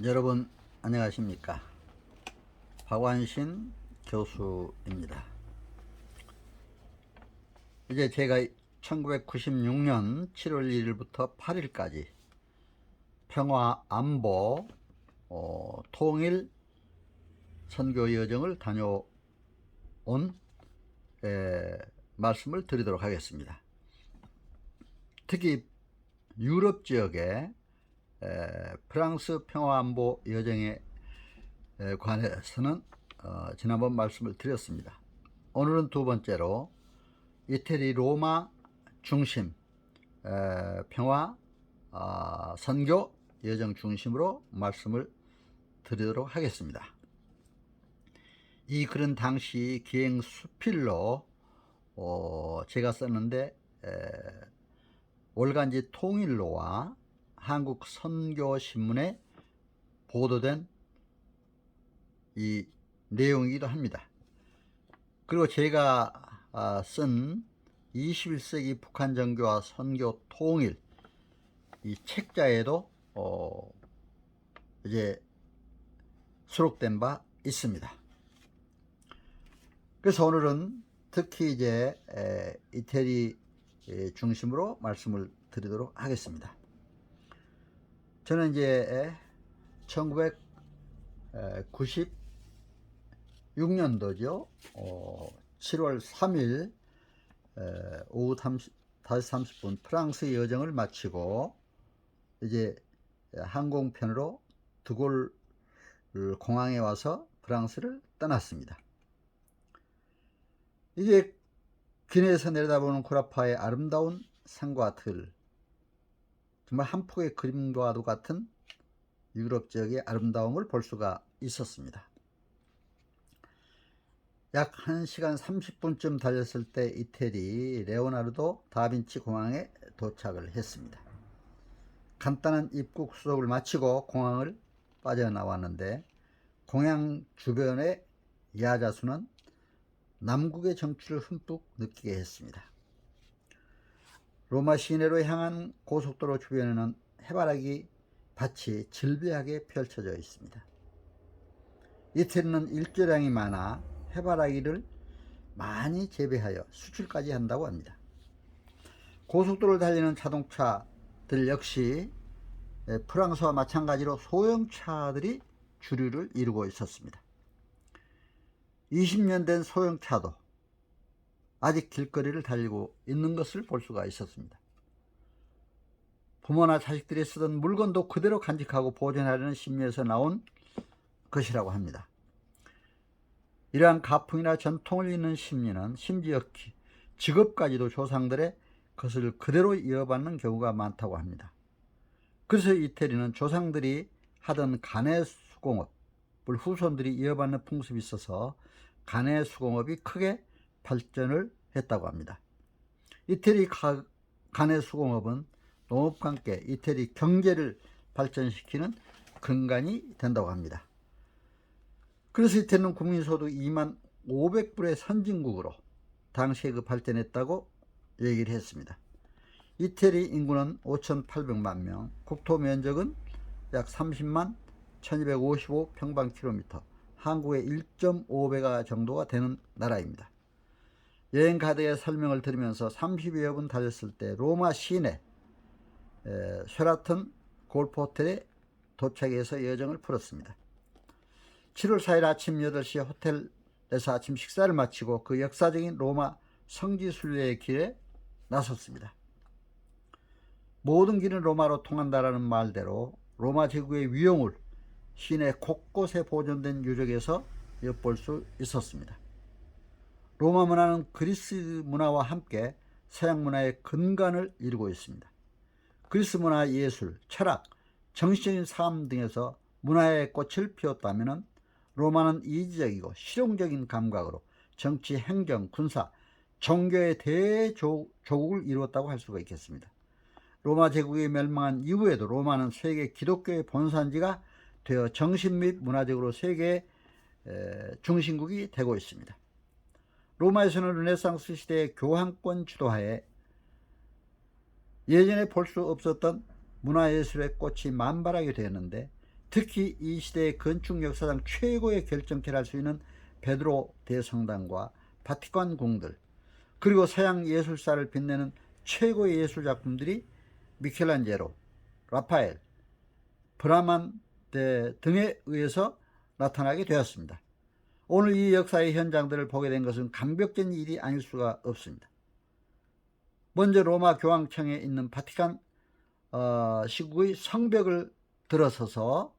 여러분 안녕하십니까? 박완신 교수입니다. 이제 제가 1996년 7월 1일부터 8일까지 평화 안보 통일 선교 여정을 다녀온 말씀을 드리도록 하겠습니다. 특히 유럽 지역의 프랑스 평화안보 여정에 관해서는 지난번 말씀을 드렸습니다. 오늘은 두 번째로 이태리 로마 중심 평화 선교 여정 중심으로 말씀을 드리도록 하겠습니다. 이 글은 당시 기행 수필로 제가 썼는데 월간지 통일로와 한국 선교신문에 보도된 이 내용이기도 합니다. 그리고 제가 쓴 21세기 북한 정교와 선교 통일 이 책자에도 이제 수록된 바 있습니다. 그래서 오늘은 특히 이제 이태리 중심으로 말씀을 드리도록 하겠습니다. 저는 이제 1996년도죠. 7월 3일 오후 5시30분 프랑스 여정을 마치고 이제 항공편으로 드골 공항에 와서 프랑스를 떠났습니다. 이제 기내에서 내려다보는 구라파의 아름다운 산과 들, 정말 한 폭의 그림과도 같은 유럽 지역의 아름다움을 볼 수가 있었습니다. 약 1시간 30분쯤 달렸을 때 이태리 레오나르도 다빈치 공항에 도착을 했습니다. 간단한 입국 수속을 마치고 공항을 빠져나왔는데 공항 주변의 야자수는 남국의 정취를 흠뻑 느끼게 했습니다. 로마 시내로 향한 고속도로 주변에는 해바라기 밭이 질비하게 펼쳐져 있습니다. 이태리는 일조량이 많아 해바라기를 많이 재배하여 수출까지 한다고 합니다. 고속도로를 달리는 자동차들 역시 프랑스와 마찬가지로 소형차들이 주류를 이루고 있었습니다. 20년 된 소형차도 아직 길거리를 달리고 있는 것을 볼 수가 있었습니다. 부모나 자식들이 쓰던 물건도 그대로 간직하고 보존하려는 심리에서 나온 것이라고 합니다. 이러한 가풍이나 전통을 잇는 심리는 심지어 직업까지도 조상들의 것을 그대로 이어받는 경우가 많다고 합니다. 그래서 이태리는 조상들이 하던 가내수공업을 후손들이 이어받는 풍습이 있어서 가내수공업이 크게 발전을 했다고 합니다. 이태리 가내수공업은 농업과 함께 이태리 경제를 발전시키는 근간이 된다고 합니다. 그래서 이태리는 국민소득 2만 500불의 선진국으로 당시에 발전했다고 얘기를 했습니다. 이태리 인구는 5,800만 명, 국토 면적은 약 30만 1255평방킬로미터, 한국의 1.5배가 정도가 되는 나라입니다. 여행 가이드의 설명을 들으면서 30여 분 달렸을 때 로마 시내 쉐라튼 골프 호텔에 도착해서 여정을 풀었습니다. 7월 4일 아침 8시 호텔에서 아침 식사를 마치고 그 역사적인 로마 성지순례의 길에 나섰습니다. 모든 길은 로마로 통한다라는 말대로 로마 제국의 위용을 시내 곳곳에 보존된 유적에서 엿볼 수 있었습니다. 로마 문화는 그리스 문화와 함께 서양 문화의 근간을 이루고 있습니다. 그리스 문화, 예술, 철학, 정치적인 삶 등에서 문화의 꽃을 피웠다면 로마는 이지적이고 실용적인 감각으로 정치, 행정, 군사, 종교의 대조국을 이루었다고 할 수가 있겠습니다. 로마 제국이 멸망한 이후에도 로마는 세계 기독교의 본산지가 되어 정신 및 문화적으로 세계 중심국이 되고 있습니다. 로마에서는 르네상스 시대의 교황권 주도하에 예전에 볼 수 없었던 문화예술의 꽃이 만발하게 되었는데 특히 이 시대의 건축 역사상 최고의 결정체를 할 수 있는 베드로 대성당과 바티칸 궁들, 그리고 서양 예술사를 빛내는 최고의 예술 작품들이 미켈란젤로, 라파엘, 브라만데 등에 의해서 나타나게 되었습니다. 오늘 이 역사의 현장들을 보게 된 것은 감격적인 일이 아닐 수가 없습니다. 먼저 로마 교황청에 있는 바티칸 시국의 성벽을 들어서서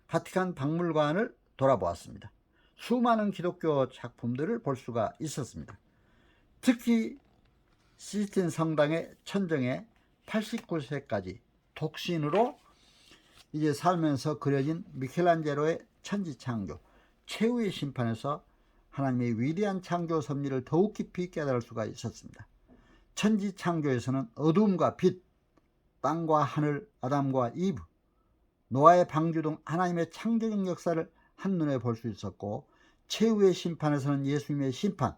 바티칸 박물관을 돌아보았습니다. 수많은 기독교 작품들을 볼 수가 있었습니다. 특히 시스틴 성당의 천정에 89세까지 독신으로 이제 살면서 그려진 미켈란젤로의 천지창조, 최후의 심판에서 하나님의 위대한 창조 섭리를 더욱 깊이 깨달을 수가 있었습니다. 천지창조에서는 어둠과 빛, 땅과 하늘, 아담과 이브, 노아의 방주 등 하나님의 창조적 역사를 한눈에 볼 수 있었고, 최후의 심판에서는 예수님의 심판,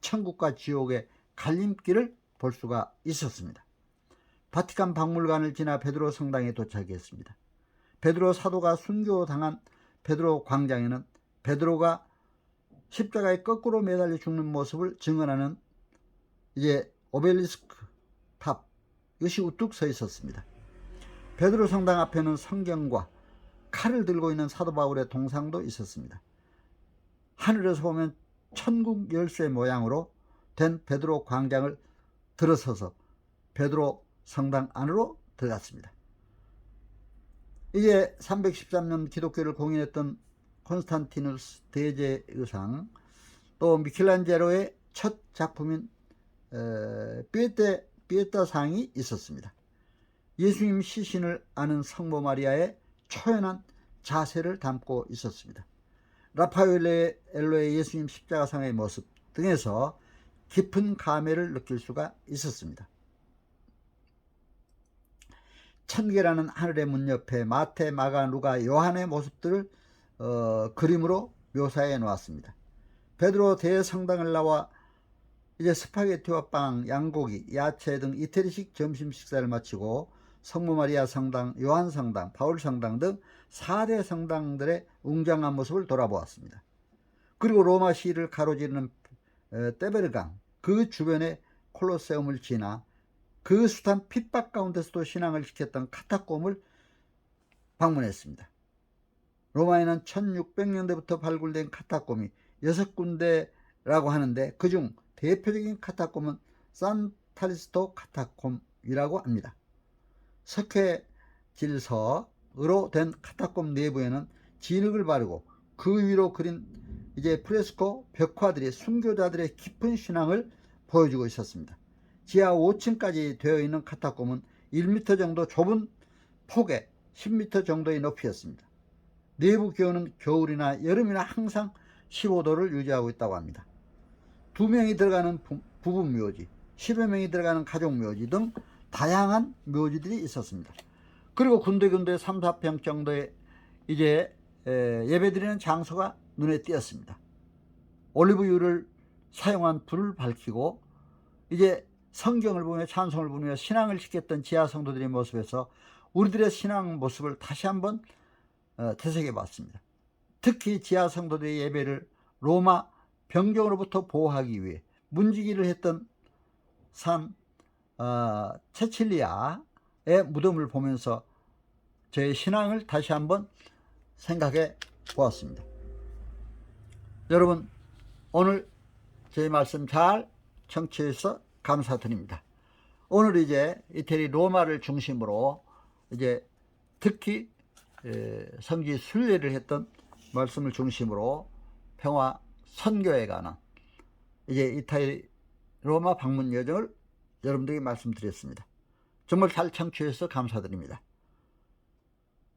천국과 지옥의 갈림길을 볼 수가 있었습니다. 바티칸 박물관을 지나 베드로 성당에 도착했습니다. 베드로 사도가 순교당한 베드로 광장에는 베드로가 십자가에 거꾸로 매달려 죽는 모습을 증언하는 이제 오벨리스크 탑, 이것이 우뚝 서 있었습니다. 베드로 성당 앞에는 성경과 칼을 들고 있는 사도 바울의 동상도 있었습니다. 하늘에서 보면 천국 열쇠 모양으로 된 베드로 광장을 들어서서 베드로 성당 안으로 들어갔습니다. 이게 313년 기독교를 공인했던 콘스탄티누스 대제의상, 또 미켈란젤로의 첫 작품인 피에타상이 있었습니다. 예수님 시신을 아는 성모 마리아의 초연한 자세를 담고 있었습니다. 라파엘로의 예수님 십자가상의 모습 등에서 깊은 감회를 느낄 수가 있었습니다. 천계라는 하늘의 문 옆에 마태, 마가, 누가, 요한의 모습들을 그림으로 묘사해 놓았습니다. 베드로 대성당을 나와 이제 스파게티와 빵, 양고기, 야채 등 이태리식 점심 식사를 마치고 성모 마리아 성당, 요한 성당, 바울 성당 등 4대 성당들의 웅장한 모습을 돌아보았습니다. 그리고 로마 시를 가로지르는 떼베르강, 그 주변의 콜로세움을 지나 그 숱한 핍박 가운데서도 신앙을 지켰던 카타콤을 방문했습니다. 로마에는 1600년대부터 발굴된 카타콤이 6군데라고 하는데, 그중 대표적인 카타콤은 산타리스토 카타콤이라고 합니다. 석회 질서로 된 카타콤 내부에는 진흙을 바르고 그 위로 그린 이제 프레스코 벽화들이 순교자들의 깊은 신앙을 보여주고 있었습니다. 지하 5층까지 되어 있는 카타콤은 1m 정도 좁은 폭에 10m 정도의 높이였습니다. 내부 기온은 겨울이나 여름이나 항상 15도를 유지하고 있다고 합니다. 2명이 들어가는 부부 묘지, 10여 명이 들어가는 가족 묘지 등 다양한 묘지들이 있었습니다. 그리고 군데군데 3, 4평 정도의 이제 예배드리는 장소가 눈에 띄었습니다. 올리브유를 사용한 불을 밝히고 이제 성경을 보며 찬송을 부르며 신앙을 지켰던 지하 성도들의 모습에서 우리들의 신앙 모습을 다시 한번 되새겨 봤습니다. 특히 지하 성도들의 예배를 로마 병정으로부터 보호하기 위해 문지기를 했던 산 체칠리아의 무덤을 보면서 저의 신앙을 다시 한번 생각해 보았습니다. 여러분, 오늘 저희 말씀 잘 청취해 주셔서 감사드립니다. 오늘 이제 이태리 로마를 중심으로 이제 특히 성지 순례를 했던 말씀을 중심으로 평화 선교에 관한 이제 이태리 로마 방문 여정을 여러분들에게 말씀드렸습니다. 정말 잘 청취해 주셔서 감사드립니다.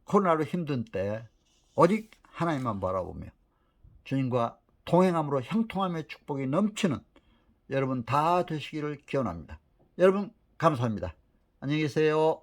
코로나로 힘든 때 오직 하나님만 바라보며 주님과 동행함으로 형통함의 축복이 넘치는 여러분 다 되시기를 기원합니다. 여러분 감사합니다. 안녕히 계세요.